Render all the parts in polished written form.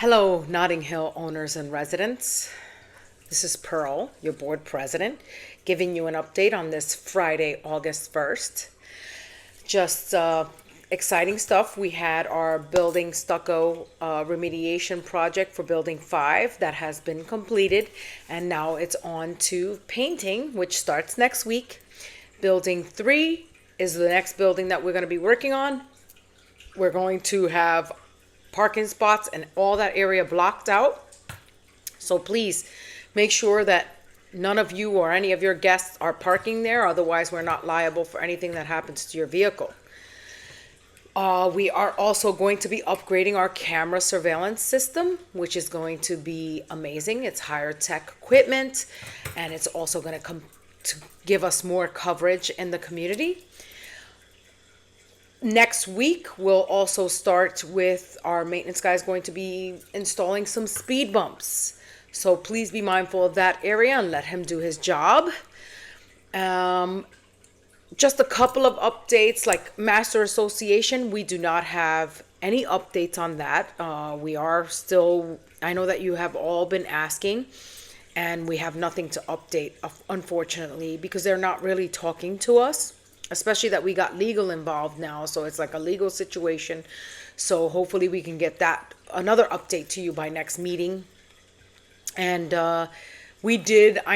Hello, Notting Hill owners and residents. This is Pearl, your board president, giving you an update on this Friday, August 1st. Just exciting stuff. We had our building stucco remediation project for Building 5 that has been completed, and now it's on to painting, which starts next week. Building 3 is the next building that we're going to be working on. We're going to have parking spots and all that area blocked out. So please make sure that none of you or any of your guests are parking there. Otherwise, we're not liable for anything that happens to your vehicle. We are also going to be upgrading our camera surveillance system, which is going to be amazing. It's higher tech equipment, and it's also going to come to give us more coverage in the community. Next week, we'll also start with our maintenance guys going to be installing some speed bumps. So please be mindful of that area and let him do his job. Just a couple of updates, like Master Association, we do not have any updates on that. We are still, I know that you have all been asking, and we have nothing to update, unfortunately, because they're not really talking to us. Especially that we got legal involved now, so it's like a legal situation. So hopefully we can get that another update to you by next meeting. And I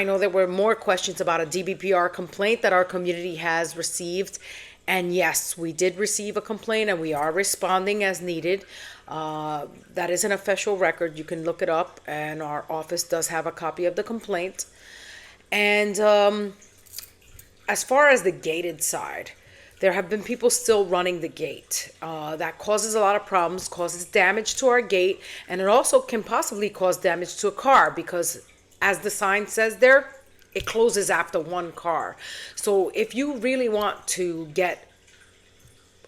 know there were more questions about a DBPR complaint that our community has received. And yes, we did receive a complaint and we are responding as needed. That is an official record. You can look it up, and our office does have a copy of the complaint. And as far as the gated side, there have been people still running the gate. That causes a lot of problems, causes damage to our gate, and it also can possibly cause damage to a car because, as the sign says there, it closes after one car. So if you really want to get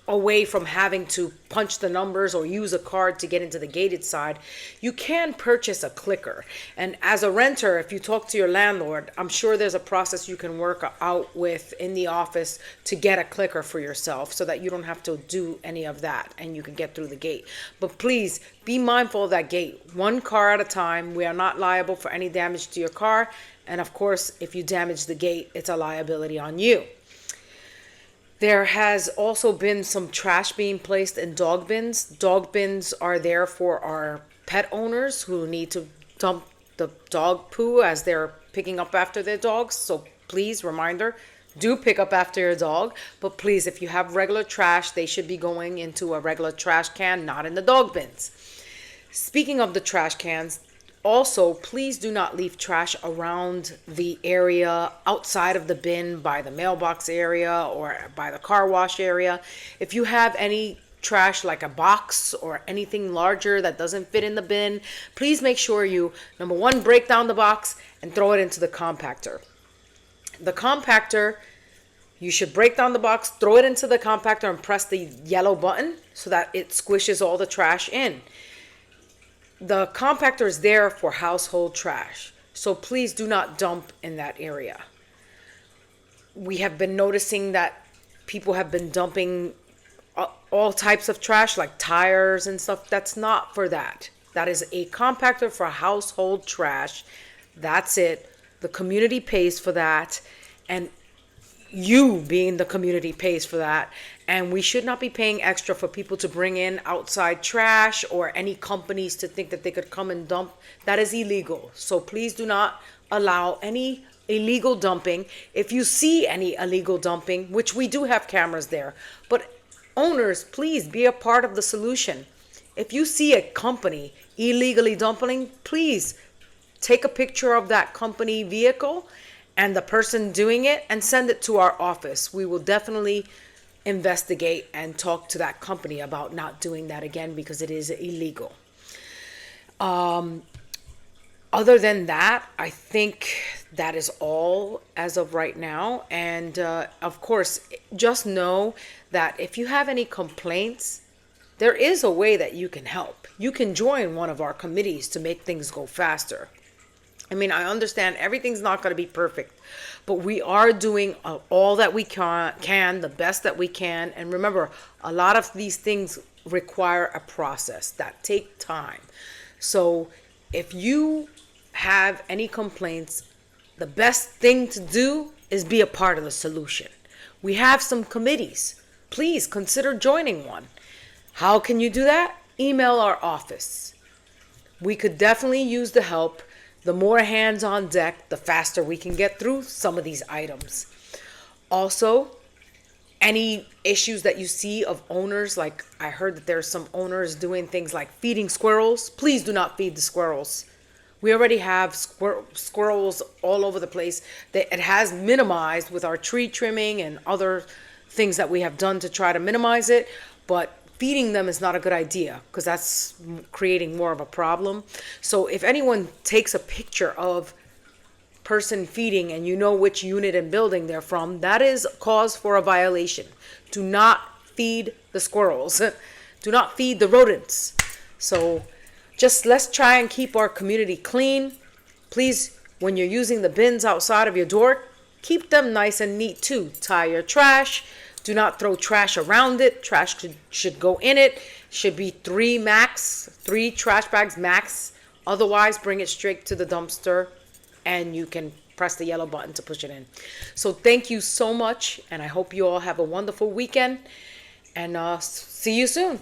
away from having to punch the numbers or use a card to get into the gated side, you can purchase a clicker. And as a renter, if you talk to your landlord, I'm sure there's a process you can work out with in the office to get a clicker for yourself so that you don't have to do any of that and you can get through the gate. But please be mindful of that gate, one car at a time. We are not liable for any damage to your car. And of course, if you damage the gate, it's a liability on you. There has also been some trash being placed in dog bins. Dog bins are there for our pet owners who need to dump the dog poo as they're picking up after their dogs. So please, reminder, do pick up after your dog. But please, if you have regular trash, they should be going into a regular trash can, not in the dog bins. Speaking of the trash cans, also, please do not leave trash around the area outside of the bin by the mailbox area or by the car wash area. If you have any trash like a box or anything larger that doesn't fit in the bin, please make sure you, number one, break down the box and throw it into the compactor. The compactor, you should break down the box, throw it into the compactor and press the yellow button so that it squishes all the trash in. The compactor is there for household trash, so please do not dump in that area. We have been noticing that people have been dumping all types of trash like tires and stuff. That's not for that. That is a compactor for household trash. That's it. The community pays for that, and you being the community pays for that. And we should not be paying extra for people to bring in outside trash or any companies to think that they could come and dump. That is illegal. So please do not allow any illegal dumping. If you see any illegal dumping, which we do have cameras there, but owners, please be a part of the solution. If you see a company illegally dumping, please take a picture of that company vehicle and the person doing it and send it to our office. We will definitely investigate and talk to that company about not doing that again because it is illegal. Other than that, I think that is all as of right now. And of course, just know that if you have any complaints, there is a way that you can help. You can join one of our committees to make things go faster. I mean, I understand everything's not going to be perfect, but we are doing all that we can, the best that we can. And remember, a lot of these things require a process that take time. So if you have any complaints, the best thing to do is be a part of the solution. We have some committees. Please consider joining one. How can you do that? Email our office. We could definitely use the help. The more hands on deck, the faster we can get through some of these items. Also, any issues that you see of owners, like I heard that there's some owners doing things like feeding squirrels. Please do not feed the squirrels. We already have squirrels all over the place. That it has minimized with our tree trimming and other things that we have done to try to minimize it, but feeding them is not a good idea because that's creating more of a problem. So if anyone takes a picture of person feeding and you know which unit and building they're from, that is cause for a violation. Do not feed the squirrels. Do not feed the rodents. So just let's try and keep our community clean. Please, when you're using the bins outside of your door, keep them nice and neat too. Tie your trash. Do not throw trash around it. Trash should go in it. Should be 3 max, 3 trash bags max. Otherwise, bring it straight to the dumpster and you can press the yellow button to push it in. So thank you so much, and I hope you all have a wonderful weekend, and see you soon.